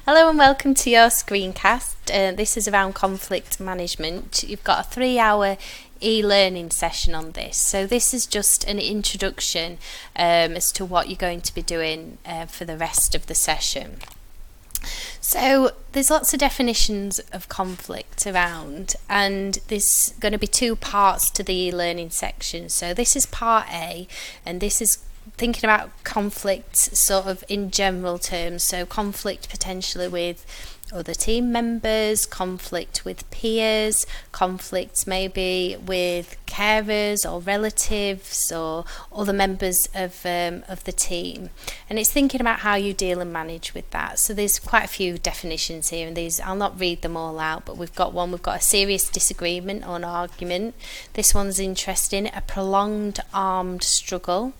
Hello and welcome to your screencast. This is around conflict management. You've got a 3-hour e-learning session on this. So this is just an introduction as to what you're going to be doing for the rest of the session. So there's lots of definitions of conflict around, and there's going to be 2 parts to the e-learning section. So this is part A, and this is thinking about conflict sort of in general terms. So conflict potentially with other team members, conflict with peers, conflicts maybe with carers or relatives or other members of the team, and it's thinking about how you deal and manage with that. So there's quite a few definitions here, and these I'll not read them all out, but we've got a serious disagreement or an argument. This one's interesting: a prolonged armed struggle.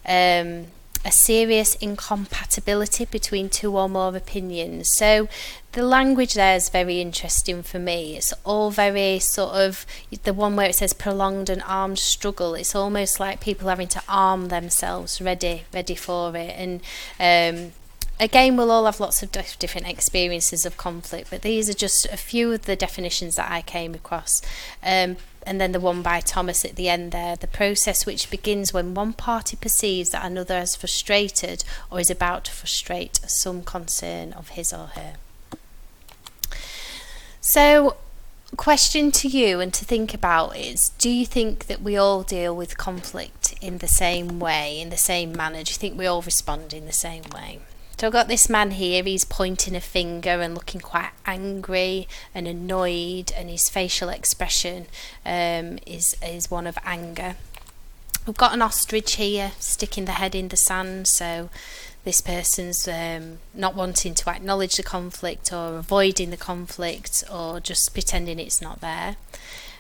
A serious incompatibility between 2 or more opinions. So the language there is very interesting for me. It's all very sort of, the one where it says prolonged and armed struggle, it's almost like people having to arm themselves ready for it. And again, we'll all have lots of different experiences of conflict, but these are just a few of the definitions that I came across. And then the one by Thomas at the end there, the process which begins when one party perceives that another has frustrated or is about to frustrate some concern of his or her. So, question to you and to think about is, do you think that we all deal with conflict in the same way, in the same manner? Do you think we all respond in the same way? So I've got this man here, he's pointing a finger and looking quite angry and annoyed, and his facial expression is one of anger. We've got an ostrich here sticking the head in the sand, so this person's not wanting to acknowledge the conflict or avoiding the conflict or just pretending it's not there.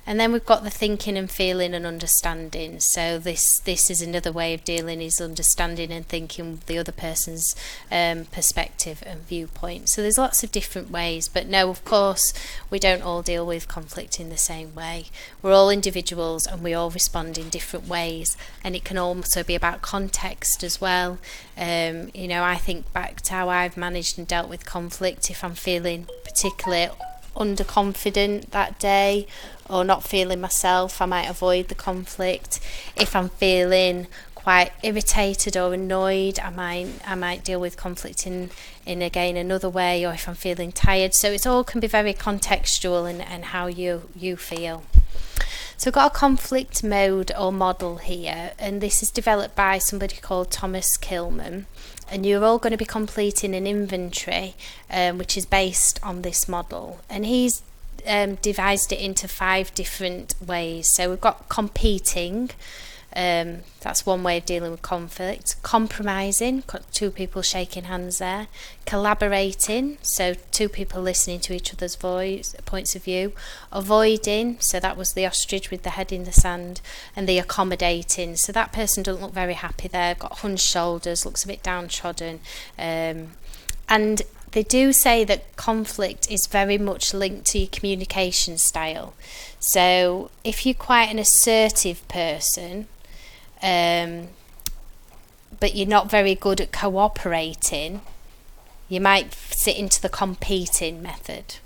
And then we've got the thinking and feeling and understanding. So this is another way of dealing, is understanding and thinking the other person's perspective and viewpoint. So there's lots of different ways, but no, of course, we don't all deal with conflict in the same way. We're all individuals and we all respond in different ways, and it can also be about context as well. I think back to how I've managed and dealt with conflict. If I'm feeling particularly underconfident that day or not feeling myself, I might avoid the conflict. If I'm feeling quite irritated or annoyed, I might deal with conflict in again another way, or if I'm feeling tired. So it all can be very contextual and how you feel. So I've got a conflict mode or model here, and this is developed by somebody called Thomas Kilmann, and you're all going to be completing an inventory which is based on this model, and he's devised it into 5 different ways. So we've got competing, that's one way of dealing with conflict. Compromising, got 2 people shaking hands there. Collaborating, so 2 people listening to each other's points of view. Avoiding, so that was the ostrich with the head in the sand. And the accommodating, so that person doesn't look very happy there, got hunched shoulders, looks a bit downtrodden. And they do say that conflict is very much linked to your communication style. So if you're quite an assertive person, but you're not very good at cooperating, you might sit into the competing method.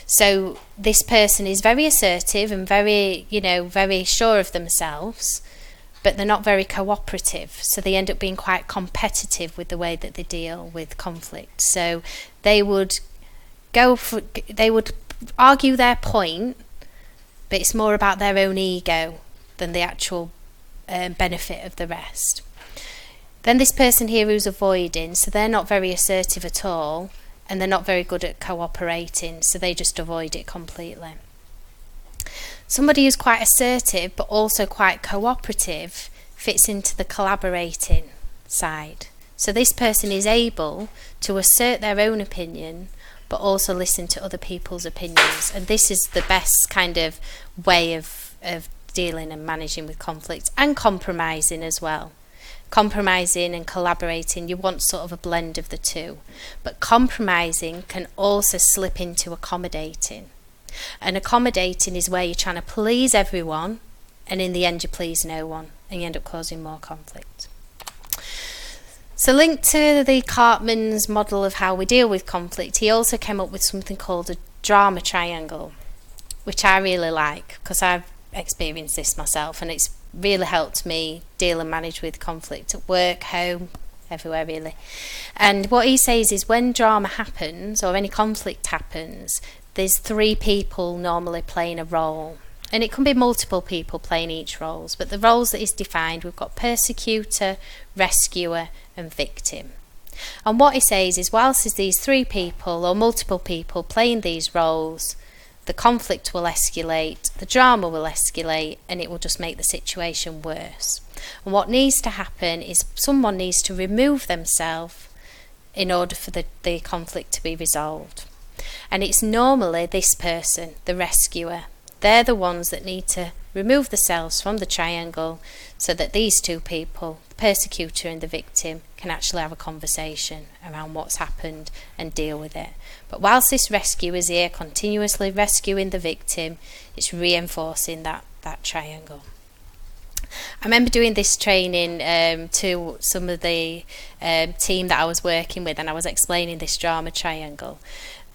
So this person is very assertive and very sure of themselves, but they're not very cooperative, so they end up being quite competitive with the way that they deal with conflict. So they would argue their point, but it's more about their own ego than the actual benefit of the rest. Then this person here who's avoiding, so they're not very assertive at all, and they're not very good at cooperating, so they just avoid it completely. Somebody who's quite assertive but also quite cooperative fits into the collaborating side. So this person is able to assert their own opinion but also listen to other people's opinions, and this is the best kind of way of dealing and managing with conflict, and compromising as well. Compromising and collaborating, you want sort of a blend of the 2, but compromising can also slip into accommodating. And accommodating is where you're trying to please everyone, and in the end you please no one, and you end up causing more conflict. So linked to the Cartman's model of how we deal with conflict, he also came up with something called a drama triangle, which I really like because I've experienced this myself, and it's really helped me deal and manage with conflict at work, home, everywhere really. And what he says is when drama happens or any conflict happens, there's 3 people normally playing a role. And it can be multiple people playing each roles, but the roles that is defined, we've got persecutor, rescuer and victim. And what he says is whilst there's these 3 people or multiple people playing these roles, the conflict will escalate, the drama will escalate, and it will just make the situation worse. And what needs to happen is someone needs to remove themselves in order for the conflict to be resolved. And it's normally this person, the rescuer. They're the ones that need to remove themselves from the triangle so that these 2 people, the persecutor and the victim, can actually have a conversation around what's happened and deal with it. But whilst this rescuer is here continuously rescuing the victim, it's reinforcing that triangle. I remember doing this training to some of the team that I was working with, and I was explaining this drama triangle.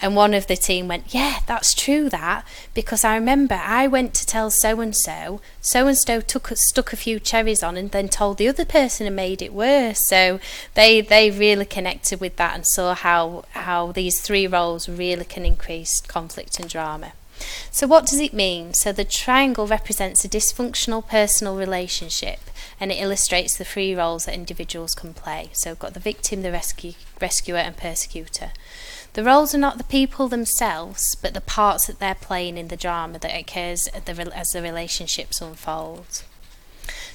And one of the team went, yeah, that's true that, because I remember I went to tell so-and-so stuck a few cherries on and then told the other person and made it worse. So they really connected with that and saw how these 3 roles really can increase conflict and drama. So what does it mean? So the triangle represents a dysfunctional personal relationship, and it illustrates the 3 roles that individuals can play. So we've got the victim, the rescuer and persecutor. The roles are not the people themselves, but the parts that they're playing in the drama that occurs as the relationships unfold.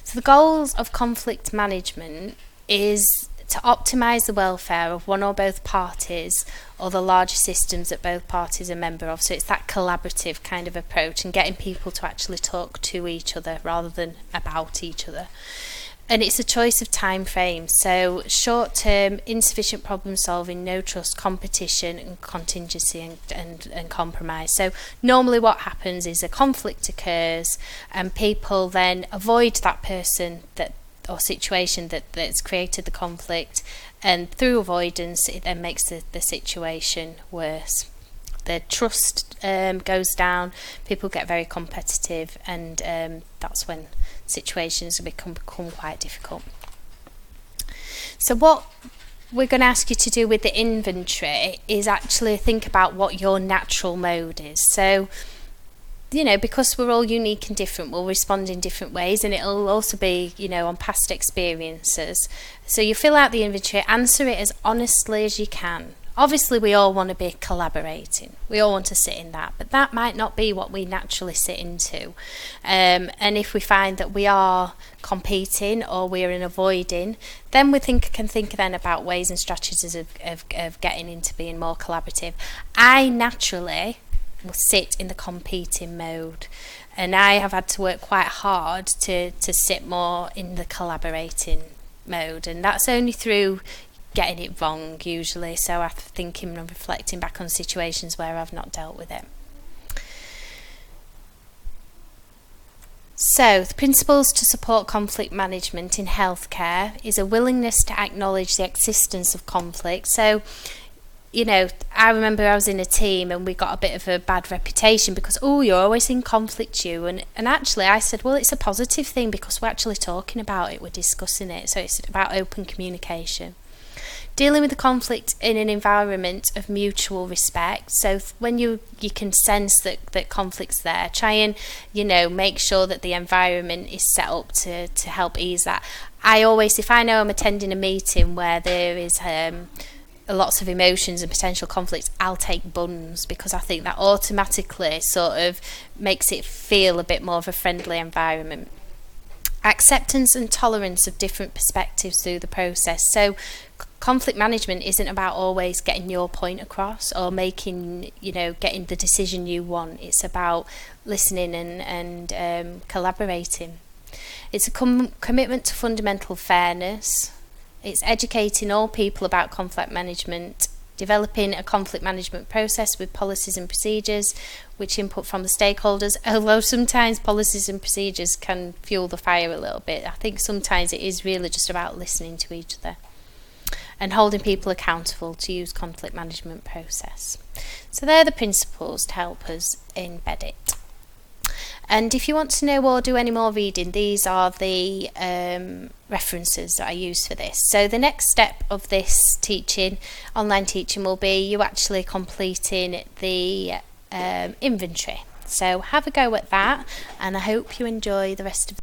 So the goals of conflict management is to optimise the welfare of one or both parties or the larger systems that both parties are member of. So it's that collaborative kind of approach and getting people to actually talk to each other rather than about each other. And it's a choice of time frames, so short-term, insufficient problem solving, no trust, competition and contingency and compromise. So normally what happens is a conflict occurs and people then avoid that person or situation that's created the conflict, and through avoidance it then makes the situation worse. The trust goes down, people get very competitive, and that's when situations become quite difficult. So what we're going to ask you to do with the inventory is actually think about what your natural mode is. So, because we're all unique and different, we'll respond in different ways, and it'll also be, on past experiences. So you fill out the inventory, answer it as honestly as you can. Obviously, we all want to be collaborating. We all want to sit in that, but that might not be what we naturally sit into. And if we find that we are competing or we're in avoiding, then we can think then about ways and strategies of getting into being more collaborative. I naturally will sit in the competing mode, and I have had to work quite hard to sit more in the collaborating mode, and that's only through getting it wrong usually, so after thinking and reflecting back on situations where I've not dealt with it. So the principles to support conflict management in healthcare is a willingness to acknowledge the existence of conflict. So I remember I was in a team and we got a bit of a bad reputation because, you're always in conflict, you. And actually I said, well, it's a positive thing because we're actually talking about it, we're discussing it. So it's about open communication. Dealing with the conflict in an environment of mutual respect. So when you can sense that conflict's there, try and, make sure that the environment is set up to help ease that. I always, if I know I'm attending a meeting where there is lots of emotions and potential conflicts, I'll take buns because I think that automatically sort of makes it feel a bit more of a friendly environment. Acceptance and tolerance of different perspectives through the process. So conflict management isn't about always getting your point across or making, getting the decision you want. It's about listening and collaborating. It's a commitment to fundamental fairness. It's educating all people about conflict management, developing a conflict management process with policies and procedures, which input from the stakeholders, although sometimes policies and procedures can fuel the fire a little bit. I think sometimes it is really just about listening to each other. and holding people accountable to use conflict management process. So they're the principles to help us embed it. And if you want to know or do any more reading, these are the references that I use for this. So the next step of this online teaching, will be you actually completing the inventory. So have a go at that, and I hope you enjoy the rest of